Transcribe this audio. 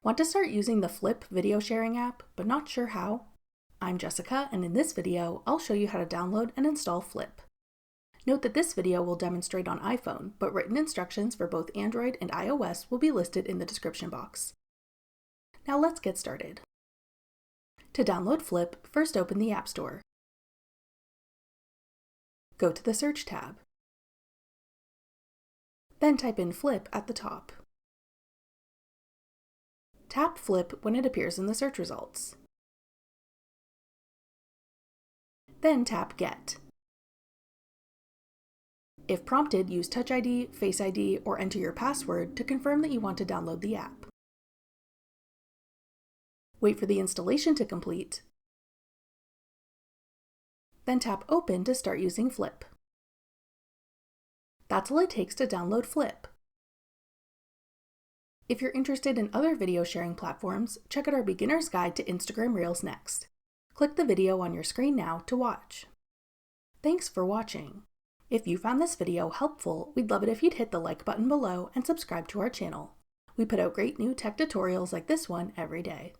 Want to start using the Flip video sharing app, but not sure how? I'm Jessica, and in this video, I'll show you how to download and install Flip. Note that this video will demonstrate on iPhone, but written instructions for both Android and iOS will be listed in the description box. Now let's get started. To download Flip, first open the App Store. Go to the Search tab. Then type in Flip at the top. Tap Flip when it appears in the search results. Then tap Get. If prompted, use Touch ID, Face ID, or enter your password to confirm that you want to download the app. Wait for the installation to complete, then tap Open to start using Flip. That's all it takes to download Flip. If you're interested in other video sharing platforms, check out our beginner's guide to Instagram Reels next. Click the video on your screen now to watch. Thanks for watching. If you found this video helpful, we'd love it if you'd hit the like button below and subscribe to our channel. We put out great new tech tutorials like this one every day.